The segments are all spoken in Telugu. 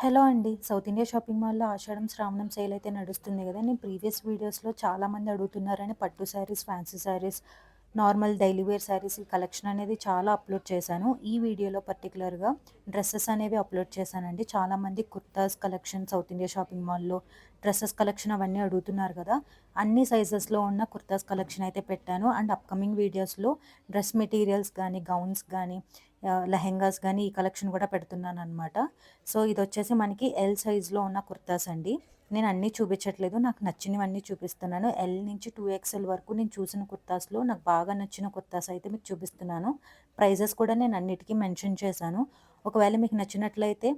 హలో అండి. సౌత్ ఇండియా షాపింగ్ మాల్‌లో ఆషాఢం, శ్రావణం సేల్ అయితే నడుస్తుంది గదా! నేను ప్రీవియస్ వీడియోస్‌లో చాలామంది అడుగుతున్నారని పట్టు saris, fancy saris, normal daily wear saris ఈ కలెక్షన్ అనేది చాలా అప్‌లోడ్ చేశాను. ఈ వీడియోలో పర్టిక్యులర్‌గా డ్రెసెస్ అనేవి అప్‌లోడ్ చేశానండి. చాలామంది kurtas collection south India shopping మాల్‌లో డ్రెసెస్ కలెక్షన్ అవన్నీ అడుగుతున్నారు గదా! అన్ని సైజెస్‌లో ఉన్న కుర్తాస్ కలెక్షన్ అయితే పెట్టాను. అండ్ అప్‌కమింగ్ వీడియోస్‌లో డ్రెస్ మెటీరియల్స్ గానీ, గౌన్స్ గానీ, లెహెంగాస్ గానీ ఈ కలెక్షన్ గూడా పెడుతున్నాననమాట. సో, ఇదొచ్చేసి మనకి ఎల్ సైజ్‌లో ఉన్న కుర్తాస్ అండి. నేను అన్నీ చూపించట్లేదు. నాకు నచ్చినవన్నీ చూపిస్తున్నాను. ఎల్ నుంచి 2 ఎక్స్‌ఎల్ వరకు నేను చూసిన కుర్తాస్‌లో నాకు బాగా నచ్చిన కుర్తాస్ అయితే మీకు చూపిస్తున్నాను. ప్రైజెస్ కూడా నేను అన్నిటికి మెన్షన్ చేశాను. ఒకవేళ మీకు నచ్చినట్లయితే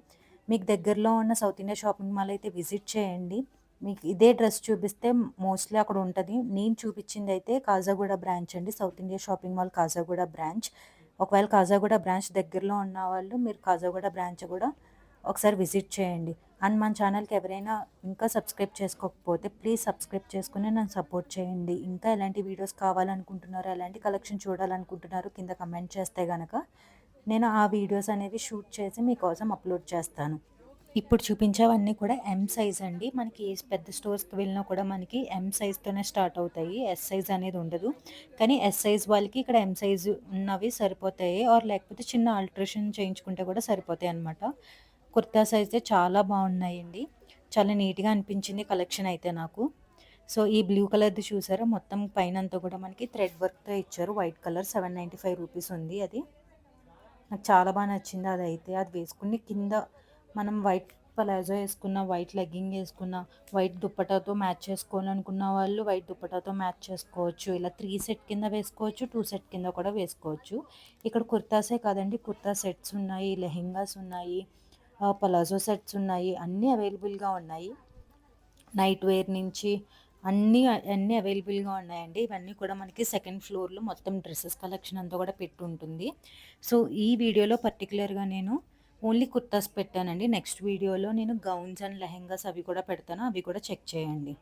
మీకు దగ్గరలో ఉన్న సౌత్ ఇండియా షాపింగ్ మాల్ అయితే విజిట్ చేయండి. మీకు ఇదే డ్రెస్ చూపిస్తే మోస్ట్‌లీ అక్కడ ఉంటది. నేను చూపించిందయితే కాజాగూడ బ్రాంచ్ అండి. South India shopping mall Khajaguda branch. ఒకవేళ కాజాగూడ బ్రాంచ్ దగ్గరలో ఉన్నవాళ్ళు మీరు కాజాగూడ బ్రాంచ్ కూడా ఒకసారి విజిట్ చేయండి. అండ్ మన ఛానల్‌కి ఎవరైనా ఇంకా సబ్స్క్రైబ్ చేసుకోకపోతే ప్లీజ్ సబ్స్క్రైబ్ చేసుకొని నన్ను సపోర్ట్ చేయండి. ఇంకా ఎలాంటి వీడియోస్ కావాలనుకుంటున్నారో, ఎలాంటి కలెక్షన్ చూడాలనుకుంటున్నారో కింద కమెంట్ చేస్తే గనక నేను ఆ వీడియోస్ అనేవి షూట్ చేసి మీకోసం అప్‌లోడ్ చేస్తాను. ఇప్పుడు చూపించేవన్నీ కూడా ఎమ్ సైజ్ అండి. మనకి పెద్ద స్టోర్స్‌కి వెళ్ళినా కూడా మనకి ఎమ్ సైజ్‌తోనే స్టార్ట్ అవుతాయి. ఎస్ సైజ్ అనేది ఉండదు. కానీ ఎస్ సైజ్ వాళ్ళకి ఇక్కడ ఎమ్ సైజ్ ఉన్నవి సరిపోతాయి. లేకపోతే చిన్న ఆల్టరేషన్ చేయించుకుంటే కూడా సరిపోతాయన్నమాట. కుర్తాస్ అయితే చాలా బాగున్నాయండి. చాలా నీట్‌గా అనిపించింది కలెక్షన్ అయితే నాకు. సో, ఈ బ్లూ కలర్‌ది చూసారా? మొత్తం పైనంతా కూడా మనకి థ్రెడ్ వర్క్‌తో ఇచ్చారు. వైట్ కలర్ ₹795 ఉంది అది. నాకు చాలా నచ్చింది అదైతే. అది వేసుకుని కింద మనం వైట్ పలాజో ఏసుకున్న, వైట్ లెగ్గింగ్ ఏసుకున్న, వైట్ దుప్పటాతో మ్యాచ్ చేసుకోవాలనుకున్న వాళ్ళు వైట్ దుప్పటాతో మ్యాచ్ చేసుకోవచ్చు. ఇలా 3 సెట్ కింద వేసుకోవచ్చు. 2 సెట్ కింద కూడా వేసుకోవచ్చు. ఇక్కడ కుర్తాసే కాదండి, కుర్తా సెట్స్ ఉన్నాయి, లెహెంగాస్ ఉన్నాయి, పలాజో సెట్స్ ఉన్నాయి. అన్నీ అవైలబుల్‌గా ఉన్నాయి. నైట్ వేర్ నుంచి అన్నీ అవైలబుల్‌గా ఉన్నాయండి. ఇవన్నీ కూడా మనకి సెకండ్ ఫ్లోర్‌లో మొత్తం డ్రెసెస్ కలెక్షన్ అంతా కూడా పెట్టుంటుంది. సో, ఈ వీడియోలో పర్టిక్యులర్‌గా నేను ఓన్లీ కుర్తాస్ పెట్టానండి. నెక్స్ట్ వీడియోలో నేను గౌన్స్ అండ్ లెహెంగాస్ అవి కూడా పెడతాను. అవి కూడా చెక్ చేయండి.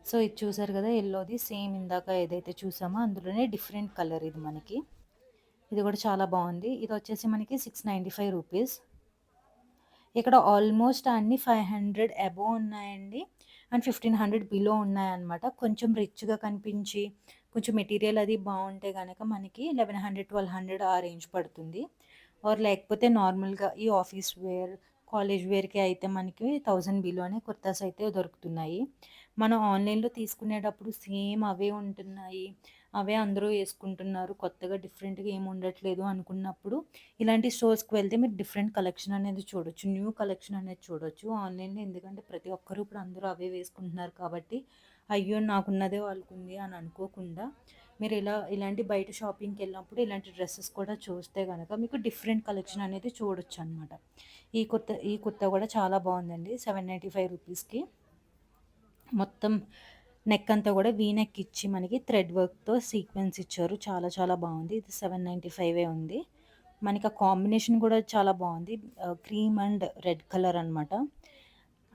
సో, ఇది చూసారు కదా! యెల్లోది సేమ్ ఇందాక ఏదైతే చూసామో అందులోనే డిఫరెంట్ కలర్ ఇది మనకి. ఇది కూడా చాలా బావుంది. ఇదొచ్చేసి మనకి ₹695. ఇక్కడ ఆల్మోస్ట్ అన్నీ 500 అబోవ్ ఉన్నాయండి. అండ్ 1500 బిలో ఉన్నాయన్నమాట. కొంచెం రిచ్‌గా కనిపించి, కొంచెం మెటీరియల్ అది బావుంటే గనక మనకి 1100, 1200 ఆ రేంజ్ పడుతుంది. లేకపోతే నార్మల్‌గా ఈ ఆఫీస్ వేర్, కాలేజ్ వేర్‌కి అయితే మనకి 1000 బిలోనే కుర్తాస్ అయితే దొరుకుతున్నాయి. మనం ఆన్‌లైన్‌లో తీసుకునేటప్పుడు సేమ్ అవే ఉంటున్నాయి. అవే అందరూ యేసుకుంటున్నారు. కొత్తగా డిఫరెంట్‌గా ఏమి ఉండట్లేదు అనుకున్నప్పుడు ఇలాంటి స్టోర్స్‌కి వెళ్తే మీరు డిఫరెంట్ కలెక్షన్ అనేది చూడొచ్చు. న్యూ కలెక్షన్ అనేది చూడొచ్చు. ఆన్‌లైన్‌లో ఎందుకంటే ప్రతి ఒక్కరు ఇప్పుడు అందరూ అవే వేసుకుంటున్నారు కాబట్టి, అయ్యో! నాకున్నదే వాళ్ళకుంది అని అనుకోకుండా మీరు ఇలాంటి బయట షాపింగ్‌కెళ్ళినప్పుడు ఇలాంటి డ్రెసెస్ కూడా చూస్తే గనక మీకు డిఫరెంట్ కలెక్షన్ అనేది చూడొచ్చనమాట. ఈ కుర్తా కూడా చాలా బావుందండి. ₹795కి మొత్తం నెక్ అంతా కూడా వీ నెక్ ఇచ్చి మనకి థ్రెడ్ వర్క్‌తో సీక్వెన్స్ ఇచ్చారు. చాలా బావుంది. ఇది 795 ఉంది. మనకి ఆ కాంబినేషన్ కూడా చాలా బావుంది. క్రీమ్ అండ్ రెడ్ కలర్ అనమాట.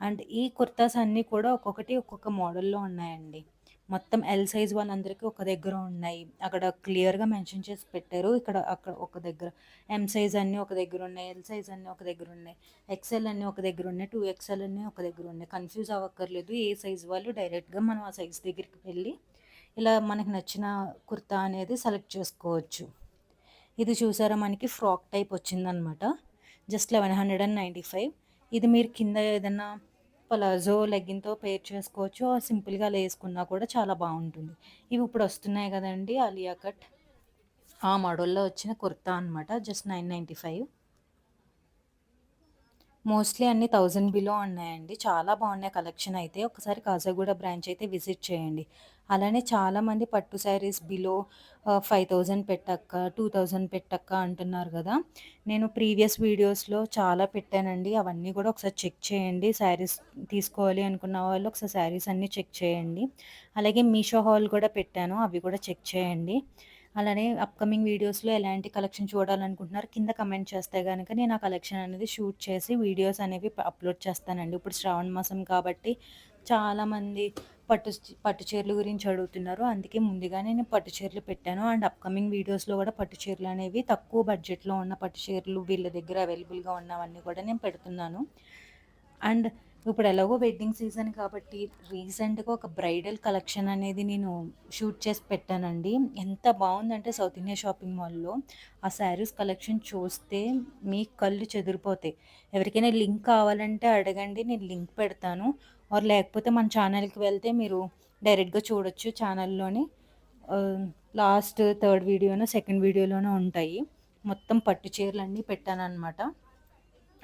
అండ్ ఈ కుర్తాస్ అన్నీ కూడా ఒక్కొక్కటి ఒక్కొక్క మోడల్‌లో ఉన్నాయండి. మొత్తం ఎల్ సైజ్ వాళ్ళందరికీ ఒక దగ్గర ఉన్నాయి. అక్కడ క్లియర్‌గా మెన్షన్ చేసి పెట్టారు. అక్కడ ఒక దగ్గర ఎమ్ సైజ్ అన్నీ ఒక దగ్గరున్నాయి. ఎల్ సైజ్ అన్నీ ఒక దగ్గరున్నాయి. ఎక్స్‌ఎల్ అన్నీ ఒక దగ్గరున్నాయి. 2 ఎక్స్‌ఎల్ అన్నీ ఒక దగ్గరున్నాయి. కన్‌ఫ్యూజ్ అవ్వక్కర్లేదు. ఏ సైజ్ వాళ్ళు డైరెక్ట్‌గా మనం ఆ సైజ్ దగ్గరికి వెళ్ళి ఇలా మనకు నచ్చిన కుర్తా అనేది సెలెక్ట్ చేసుకోవచ్చు. ఇది చూసారా మనకి ఫ్రాక్ టైప్ వచ్చిందనమాట. జస్ట్ 1195. ఇది మీరు కింద ఏదన్నా పలాజో లెగ్గిన్‌తో పేర్ చేసుకోవచ్చు. సింపుల్‌గా అలా యేసుకున్నా కూడా చాలా బావుంటుంది. ఇవి ఇప్పుడు వస్తున్నాయి గదండీ! ఆలియా కట్. ఆ మోడల్‌లో వచ్చిన కుర్తా అనమాట. జస్ట్ 995. మోస్ట్‌లీ అన్నీ 1000 బిలో ఉన్నాయండి. చాలా బాగున్నాయి కలెక్షన్ అయితే. ఒకసారి కాజాగూడ బ్రాంచ్ అయితే విజిట్ చేయండి. అలానే చాలామంది పట్టు శారీస్ బిలో 5000 పెట్టక్క, 2000 పెట్టక్క అంటున్నారు గదా! నేను ప్రీవియస్ వీడియోస్‌లో చాలా పెట్టానండి. అవన్నీ కూడా ఒకసారి చెక్ చేయండి. శారీస్ తీసుకోవాలి అనుకున్న వాళ్ళు ఒకసారి శారీస్ అన్నీ చెక్ చేయండి. అలాగే మీషో హాల్ కూడా పెట్టాను. అవి కూడా చెక్ చేయండి. అలానే అప్‌కమింగ్ వీడియోస్‌లో ఎలాంటి కలెక్షన్ చూడాలనుకుంటున్నారో కింద కమెంట్ చేస్తే గనక నేను ఆ కలెక్షన్ అనేది షూట్ చేసి వీడియోస్ అనేవి అప్‌లోడ్ చేస్తానండి. ఇప్పుడు శ్రావణ మాసం కాబట్టి చాలామంది పట్టు చీరల గురించి అడుగుతున్నారు. అందుకే ముందుగానే నేను పట్టు చీరలు పెట్టాను. అండ్ అప్‌కమింగ్ వీడియోస్‌లో కూడా పట్టు చీరలనేవి తక్కువ బడ్జెట్‌లో ఉన్న పట్టు చీరలు వీళ్ళ దగ్గర అవైలబుల్‌గా ఉన్నవన్నీ కూడా నేను పెడుతున్నాను. అండ్ ఇప్పుడు ఎలాగో వెడ్డింగ్ సీజన్ కాబట్టి రీసెంట్‌గా ఒక బ్రైడల్ కలెక్షన్ అనేది నేను షూట్ చేసి పెట్టానండి. ఎంత బావుందంటే సౌత్ ఇండియా షాపింగ్ మాల్‌లో ఆ శారీస్ కలెక్షన్ చూస్తే మీ కళ్ళు చెదిరిపోతాయి. ఎవరికైనా లింక్ కావాలంటే అడగండి. నేను లింక్ పెడతాను. ఆర్ లేకపోతే మన ఛానల్‌కి వెళ్తే మీరు డైరెక్ట్‌గా చూడొచ్చు ఛానల్‌లోని. ఆహ్, లాస్ట్ థర్డ్ వీడియోనో, సెకండ్ వీడియోలోనో ఉంటాయి. మొత్తం పట్టు చీరలన్నీ పెట్టాననమాట.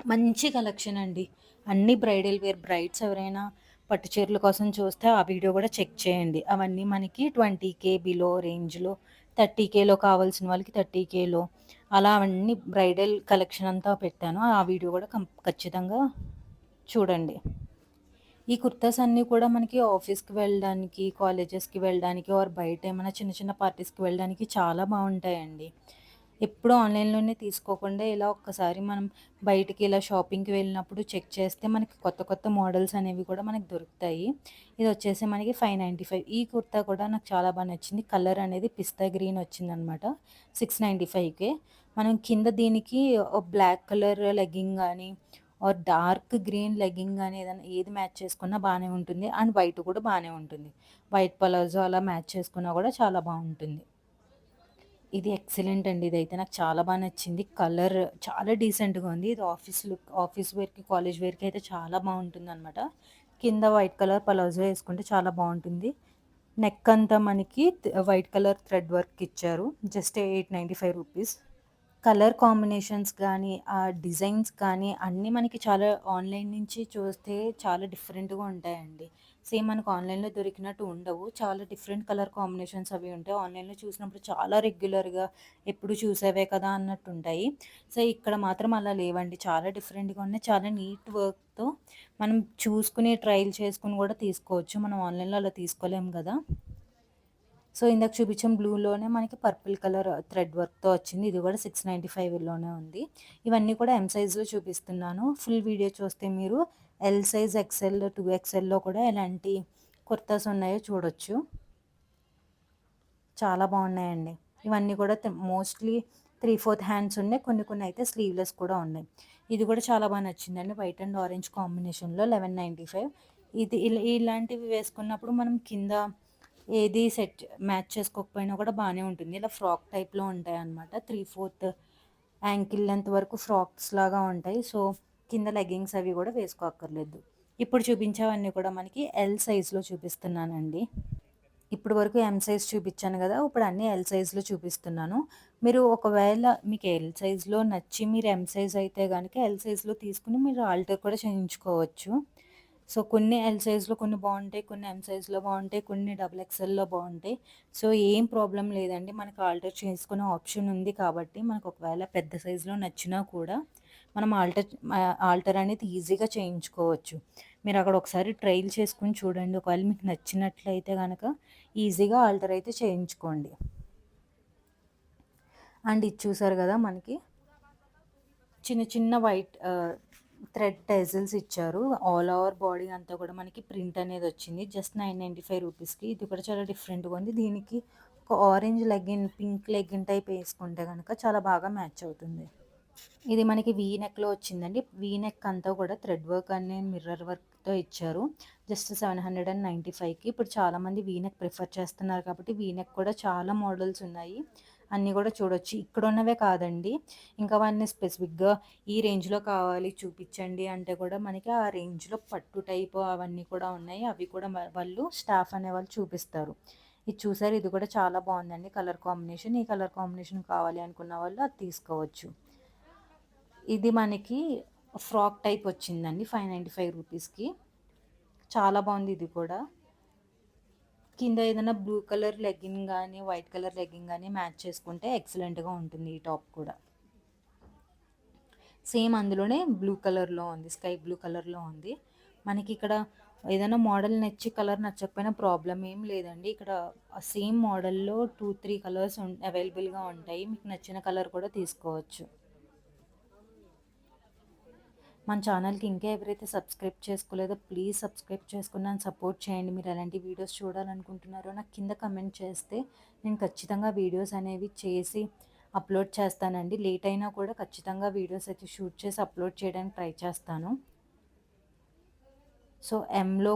మంచి కలెక్షన్ అండి. అన్నీ బ్రైడల్ వేర్ బ్రైడ్స్ ఎవరైనా పట్టు చీరల కోసం చూస్తే ఆ వీడియో కూడా చెక్ చేయండి. అవన్నీ మనకి 20,000 బిలో రేంజ్‌లో, 30,000లో కావాల్సిన వాళ్ళకి 30,000లో అలా అవన్నీ బ్రైడల్ కలెక్షన్ అంతా పెట్టాను. ఆ వీడియో కూడా ఖచ్చితంగా చూడండి. ఈ కుర్తాస్ అన్నీ కూడా మనకి ఆఫీస్‌కి వెళ్ళడానికి, కాలేజెస్‌కి వెళ్ళడానికి ఆర్ బయట ఏమైనా చిన్న చిన్న పార్టీస్‌కి వెళ్ళడానికి చాలా బావుంటాయండి. ఎప్పుడూ ఆన్‌లైన్‌లోనే తీసుకోకుండా ఇలా ఒక్కసారి మనం బయటికి ఇలా షాపింగ్‌కి వెళ్ళినప్పుడు చెక్ చేస్తే మనకి కొత్త కొత్త మోడల్స్ అనేవి కూడా మనకు దొరుకుతాయి. ఇదొచ్చేసి మనకి 595. ఈ కుర్తా కూడా నాకు చాలా బా నచ్చింది. కలర్ అనేది పిస్తా గ్రీన్ వచ్చిందనమాట. 695కే. మనం కింద దీనికి బ్లాక్ కలర్ లెగ్గింగ్ గానీ ఆర్ డార్క్ గ్రీన్ లెగ్గింగ్ గాని ఏదైనా ఏది మ్యాచ్ చేసుకున్నా బానే ఉంటుంది. అండ్ వైట్ కూడా బానే ఉంటుంది. వైట్ పలాజో అలా మ్యాచ్ చేసుకున్నా కూడా చాలా బావుంటుంది. ఇది ఎక్సలెంట్ అండి. ఇదైతే నాకు చాలా బా నచ్చింది. కలర్ చాలా డీసెంట్‌గా ఉంది. ఇది ఆఫీస్ లుక్ ఆఫీస్ వేర్‌కి, కాలేజ్ వేర్‌కి అయితే చాలా బావుంటుందనమాట. కింద వైట్ కలర్ పలాజో ఏసుకుంటే చాలా బావుంటుంది. నెక్ అంతా మనకి వైట్ కలర్ థ్రెడ్ వర్క్ ఇచ్చారు. జస్ట్ రూ. 895. కలర్ కాంబినేషన్స్ గానీ, ఆ డిజైన్స్ కానీ అన్నీ మనకి చాలా ఆన్‌లైన్ నుంచి చూస్తే చాలా డిఫరెంట్‌గా ఉంటాయండి. సేమ్ మనకు ఆన్‌లైన్‌లో దొరికినట్టు ఉండవు. చాలా డిఫరెంట్ కలర్ కాంబినేషన్స్ అవి ఉంటాయి. ఆన్‌లైన్‌లో చూసినప్పుడు చాలా రెగ్యులర్‌గా ఎప్పుడు చూసేవే కదా అన్నట్టుంటాయి. సో, ఇక్కడ మాత్రం అలా లేవండి. చాలా డిఫరెంట్‌గా ఉన్నాయి. చాలా నీట్ వర్క్‌తో మనం చూసుకొని, ట్రైల్ చేసుకొని కూడా తీసుకోవచ్చు. మనం ఆన్‌లైన్‌లో అలా తీసుకోలేం గదా! సో, ఇందాక చూపించిన బ్లూలోనే మనకి పర్పుల్ కలర్ థ్రెడ్ వర్క్‌తో వచ్చింది. ఇది కూడా 695లోనే ఉంది. ఇవన్నీ కూడా ఎమ్ సైజ్‌లో చూపిస్తున్నాను. ఫుల్ వీడియో చూస్తే మీరు ఎల్ సైజ్, ఎక్స్‌ఎల్, 2 ఎక్స్‌ఎల్‌లో కూడా ఎలాంటి కుర్తాస్ ఉన్నాయో చూడొచ్చు. చాలా బాగున్నాయండి. ఇవన్నీ కూడా మోస్ట్‌లీ 3/4 హ్యాండ్స్ ఉన్నాయి. కొన్ని కొన్ని అయితే స్లీవ్‌లెస్ కూడా ఉన్నాయి. ఇది కూడా చాలా బా నచ్చిందండి. వైట్ అండ్ ఆరెంజ్ కాంబినేషన్‌లో 1195. ఇది ఇలాంటివి వేసుకున్నప్పుడు మనం కింద ఏది మ్యాచ్ చేసుకోకపోయినా కూడా బానే ఉంటుంది. ఇలా ఫ్రాక్ టైప్‌లో ఉంటాయన్నమాట. 3/4 యాంకిల్ లెంత్ వరకు ఫ్రాక్స్ లాగా ఉంటాయి. సో, కింద లెగ్గింగ్స్ అవి కూడా వేసుకోక్కర్లేదు. ఇప్పుడు చూపించేవన్నీ కూడా మనకి ఎల్ సైజ్‌లో చూపిస్తున్నానండి. ఇప్పటి వరకు ఎమ్ సైజ్ చూపించాను గదా! ఇప్పుడు అన్నీ ఎల్ సైజ్‌లో చూపిస్తున్నాను. మీరు ఒకవేళ మీకు ఎల్ సైజ్‌లో నచ్చి మీరు ఎమ్ సైజ్ అయితే గనక ఎల్ సైజ్‌లో తీసుకొని మీరు ఆల్టర్ కూడా చేయించుకోవచ్చు. సో, కొన్ని ఎల్ సైజ్‌లో కొన్ని బావుంటాయి. కొన్ని ఎమ్ సైజ్‌లో బావుంటాయి. కొన్ని డబుల్ ఎక్స్‌ఎల్‌లో బావుంటాయి. సో, ఏం ప్రాబ్లమ్ లేదండి. మనకు ఆల్టర్ చేసుకునే ఆప్షన్ ఉంది కాబట్టి మనకు ఒకవేళ పెద్ద సైజ్‌లో నచ్చినా కూడా మనం ఆల్టర్ అనేది ఈజీగా చేయించుకోవచ్చు. మీరక్కడ ఒకసారి ట్రైల్ చేసుకొని చూడండి. ఒకవేళ మీకు నచ్చినట్లయితే గనక ఈజీగా ఆల్టర్ అయితే చేయించుకోండి. అండ్ ఇది చూసారు గదా! మనకి చిన్న చిన్న వైట్ థ్రెడ్ టెజిల్స్ ఇచ్చారు. ఆల్ ఓవర్ బాడీ అంతా కూడా మనకి ప్రింట్ అనేది వచ్చింది. జస్ట్ 995 రూపీస్‌కి. ఇది కూడా చాలా డిఫరెంట్‌గా ఉంది. దీనికి ఒక orange legging, pink legging type ఏసుకుంటే గనక చాలా బాగా మ్యాచ్ అవుతుంది. ఇది మనకి వీ నెక్‌లో వచ్చిందండి. వీ నెక్ అంతా కూడా థ్రెడ్ వర్క్ అనే మిర్రర్ వర్క్‌తో ఇచ్చారు. జస్ట్ 795కి. ఇప్పుడు చాలామంది వీ నెక్ ప్రిఫర్ చేస్తున్నారు కాబట్టి వీ నెక్ కూడా చాలా మోడల్స్ ఉన్నాయి. అన్నీ కూడా చూడొచ్చు. ఇక్కడున్నవే కాదండి. ఇంకా అవన్నీ స్పెసిఫిక్‌గా ఈ రేంజ్‌లో కావాలి చూపిచ్చండి అంటే కూడా మనకి ఆ రేంజ్‌లో పట్టు టైపు అవన్నీ కూడా ఉన్నాయి. అవి కూడా వాళ్ళు స్టాఫ్ అనేవాళ్ళు చూపిస్తారు. ఇది చూసారు ఇది కూడా చాలా బావుందండి కలర్ కాంబినేషన్. ఈ కలర్ కాంబినేషన్ కావాలి అనుకున్న వాళ్ళు అది తీసుకోవచ్చు. ఇది మనకి ఫ్రాక్ టైప్ వచ్చిందండి. 595 రూపీస్‌కి. చాలా బావుంది ఇది కూడా. కింద ఏదైనా బ్లూ కలర్ లెగ్గింగ్ గానీ, వైట్ కలర్ లెగ్గింగ్ గానీ మ్యాచ్ చేసుకుంటే ఎక్సలెంట్‌గా ఉంటుంది ఈ టాప్ కూడా. సేమ్ అందులోనే బ్లూ కలర్‌లో ఉంది. స్కై బ్లూ కలర్‌లో ఉంది. మనకిక్కడ ఏదైనా మోడల్ నచ్చి కలర్ నచ్చకపోయినా ప్రాబ్లమ్ ఏం లేదండి. ఇక్కడ సేమ్ మోడల్‌లో 2, 3 కలర్స్ అవైలబుల్‌గా ఉంటాయి. మీకు నచ్చిన కలర్ కూడా తీసుకోవచ్చు. మన ఛానల్‌కి ఇంకా ఎవరైతే సబ్స్క్రైబ్ చేసుకోలేదో ప్లీజ్ సబ్స్క్రైబ్ చేసుకొని నన్ను సపోర్ట్ చేయండి. మీరు ఎలాంటి వీడియోస్ చూడాలనుకుంటున్నారో నాకు కింద కమెంట్ చేస్తే నేను ఖచ్చితంగా వీడియోస్ అనేవి చేసి అప్లోడ్ చేస్తానండి. లేట్ అయినా కూడా ఖచ్చితంగా వీడియోస్ అయితే షూట్ చేసి అప్లోడ్ చేయడానికి ట్రై చేస్తాను. సో ఎంలో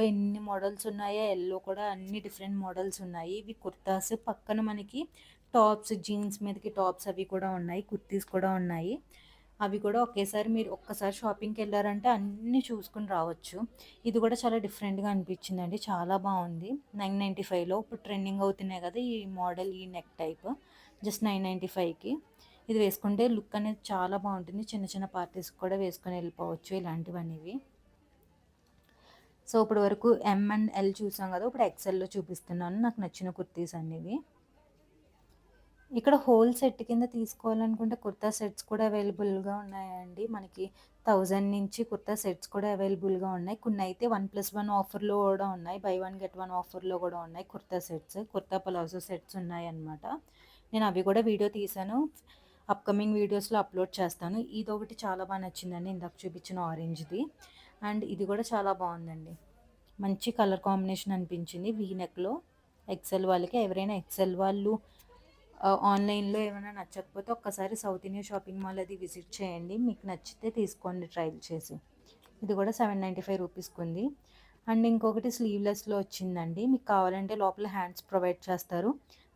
ఎన్ని మోడల్స్ ఉన్నాయో, ఎల్‌లో కూడా అన్ని డిఫరెంట్ మోడల్స్ ఉన్నాయి. ఇవి కుర్తాస్ పక్కన మనకి టాప్స్, జీన్స్ మీదకి టాప్స్ అవి కూడా ఉన్నాయి. కుర్తీస్ కూడా ఉన్నాయి. అవి కూడా ఒకేసారి మీరు ఒక్కసారి షాపింగ్‌కెళ్లారంటే అన్నీ చూసుకొని రావచ్చు. ఇది కూడా చాలా డిఫరెంట్‌గా అనిపించిందండి. చాలా బావుంది. 995లో ఇప్పుడు ట్రెండింగ్ అవుతున్నాయి కదా! ఈ మోడల్, ఈ నెక్ టైప్. జస్ట్ 995కి. ఇది వేసుకుంటే లుక్ అనేది చాలా బావుంటుంది. చిన్న చిన్న పార్టీస్‌కి కూడా వేసుకొని వెళ్ళిపోవచ్చు ఇలాంటివనేవి. సో, ఇప్పటి వరకు ఎమ్ అండ్ ఎల్ చూసాం కదా! ఇప్పుడు ఎక్స్ఎల్‌లో చూపిస్తున్నాను నాకు నచ్చిన కుర్తీస్ అనేవి. ఇక్కడ హోల్ సెట్ కింద తీసుకోవాలనుకుంటే కుర్తా సెట్స్ కూడా అవైలబుల్‌గా ఉన్నాయండి. మనకి 1000 నుంచి కుర్తా సెట్స్ కూడా అవైలబుల్‌గా ఉన్నాయి. కొన్నైతే 1+1 ఆఫర్‌లో కూడా ఉన్నాయి. బై వన్ గెట్ వన్ ఆఫర్‌లో కూడా ఉన్నాయి kurta sets. Kurta palazzo sets ఉన్నాయన్నమాట. నేను అవి కూడా వీడియో తీశాను. అప్‌కమింగ్ వీడియోస్‌లో అప్‌లోడ్ చేస్తాను. ఇదొకటి చాలా బా నచ్చిందండి. ఇందాక చూపించిన ఆరెంజ్‌ది. అండ్ ఇది కూడా చాలా బావుందండి. మంచి కలర్ కాంబినేషన్ అనిపించింది. వీ నెక్‌లో ఎక్సెల్ వాళ్ళకి. ఎవరైనా ఎక్సెల్ వాళ్ళు ఆన్‌లైన్‌లో ఏమైనా నచ్చకపోతే ఒక్కసారి సౌత్ ఇండియా షాపింగ్ మాల్ అది విజిట్ చేయండి. మీకు నచ్చితే తీసుకోండి ట్రైల్ చేసి. ఇది కూడా 795 రూపీస్‌కి ఉంది. అండ్ ఇంకొకటి స్లీవ్‌లెస్‌లో వచ్చిందండి. మీకు కావాలంటే లోపల హ్యాండ్స్ ప్రొవైడ్ చేస్తారు.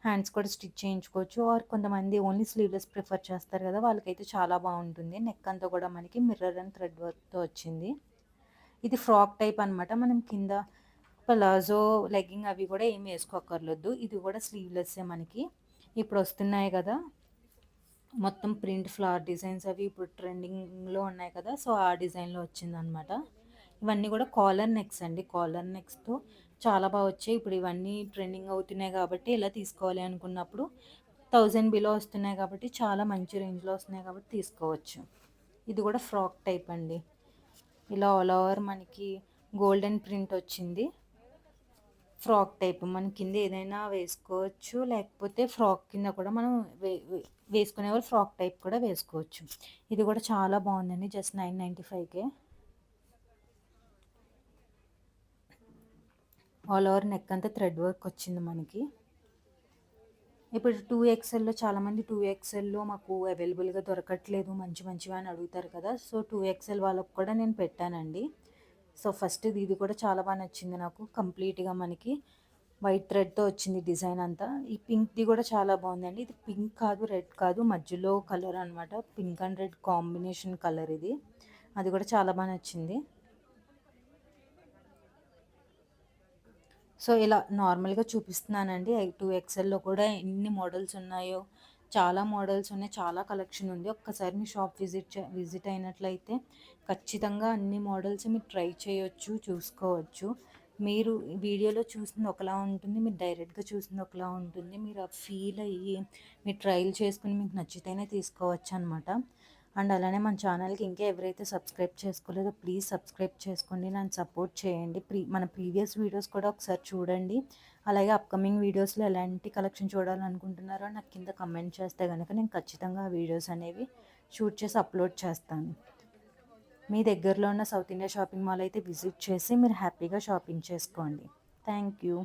హ్యాండ్స్ కూడా స్టిచ్ చేయించుకోవచ్చు. ఆర్ కొంతమంది ఓన్లీ స్లీవ్‌లెస్ ప్రిఫర్ చేస్తారు కదా! వాళ్ళకైతే చాలా బావుంటుంది. నెక్ అంతా కూడా మనకి మిర్రర్ అండ్ థ్రెడ్ వర్క్‌తో వచ్చింది. ఇది ఫ్రాక్ టైప్ అనమాట. మనం కింద పలాజో, లెగ్గింగ్ అవి కూడా ఏమి ఏసుకోక్కర్లేదు. ఇది కూడా స్లీవ్‌లెస్సే మనకి. ఇప్పుడొస్తున్నాయి గదా! మొత్తం ప్రింట్ ఫ్లవర్ డిజైన్స్ అవి ఇప్పుడు ట్రెండింగ్‌లో ఉన్నాయి కదా! సో, ఆ డిజైన్‌లో వచ్చిందనమాట. ఇవన్నీ కూడా కాలర్ నెక్స్ అండి. కాలర్ నెక్స్‌తో చాలా బా వచ్చాయి. ఇప్పుడు ఇవన్నీ ట్రెండింగ్ అవుతున్నాయి కాబట్టి ఇలా తీసుకోవాలి అనుకున్నప్పుడు 1000 బిలో వస్తున్నాయి కాబట్టి చాలా మంచి రేంజ్‌లో వస్తున్నాయి కాబట్టి తీసుకోవచ్చు. ఇది కూడా ఫ్రాక్ టైప్ అండి. ఇలా ఆల్ ఓవర్ మనకి గోల్డెన్ ప్రింట్ వచ్చింది. ఫ్రాక్ టైప్ మన కింద ఏదైనా వేసుకోవచ్చు. లేకపోతే ఫ్రాక్ కింద కూడా మనం వే వే వేసుకునేవాళ్ళు ఫ్రాక్ టైప్ కూడా వేసుకోవచ్చు. ఇది కూడా చాలా బాగుందండి. జస్ట్ 995కే. ఆల్ ఓవర్ నెక్ అంతా థ్రెడ్ వర్క్ వచ్చింది మనకి. ఇప్పుడు 2XLలో చాలామంది 2XLలో మాకు అవైలబుల్‌గా దొరకట్లేదు మంచి మంచివి అని అడుగుతారు కదా! సో, 2XL వాళ్ళకి కూడా నేను పెట్టానండి. సో, ఫస్ట్‌ది ఇది కూడా చాలా బా నచ్చింది నాకు. కంప్లీట్‌గా మనకి వైట్ థ్రెడ్‌తో వచ్చింది డిజైన్ అంతా. ఈ పింక్‌ది కూడా చాలా బాగుందండి. ఇది పింక్ కాదు, రెడ్ కాదు మధ్యలో కలర్ అనమాట. Pink and red combination colour ఇది. అది కూడా చాలా బా నచ్చింది. సో, ఇలా నార్మల్‌గా చూపిస్తున్నానండి. 2XLలో కూడా ఎన్ని మోడల్స్ ఉన్నాయో, చాలా మోడల్స్ ఉన్నాయి. చాలా కలెక్షన్ ఉంది. ఒక్కసారి మీ షాప్ విజిట్ అయినట్లయితే ఖచ్చితంగా అన్ని మోడల్స్ మీరు ట్రై చేయొచ్చు, చూసుకోవచ్చు. మీరు వీడియోలో చూసింది ఒకలా ఉంటుంది. మీరు డైరెక్ట్‌గా చూసింది ఒకలా ఉంటుంది. మీరు ఆ ఫీల్ అయ్యి, మీరు ట్రైల్ చేసుకొని మీకు నచ్చితేనే తీసుకోవచ్చనమాట. అండ్ అలానే మన ఛానల్‌కి ఇంకా ఎవరైతే సబ్స్క్రైబ్ చేసుకోలేదో ప్లీజ్ సబ్స్క్రైబ్ చేసుకోండి. నన్ను సపోర్ట్ చేయండి. మన ప్రీవియస్ వీడియోస్ కూడా ఒకసారి చూడండి. అలాగే అప్‌కమింగ్ వీడియోస్‌లో ఎలాంటి కలెక్షన్ చూడాలనుకుంటున్నారో నాకు కింద కమెంట్ చేస్తే గనక నేను ఖచ్చితంగా ఆ వీడియోస్ అనేవి షూట్ చేసి అప్‌లోడ్ చేస్తాను. మీ దగ్గరలో ఉన్న సౌత్ ఇండియా షాపింగ్ మాల్ అయితే విజిట్ చేసి మీరు హ్యాపీగా షాపింగ్ చేసుకోండి. Thank you.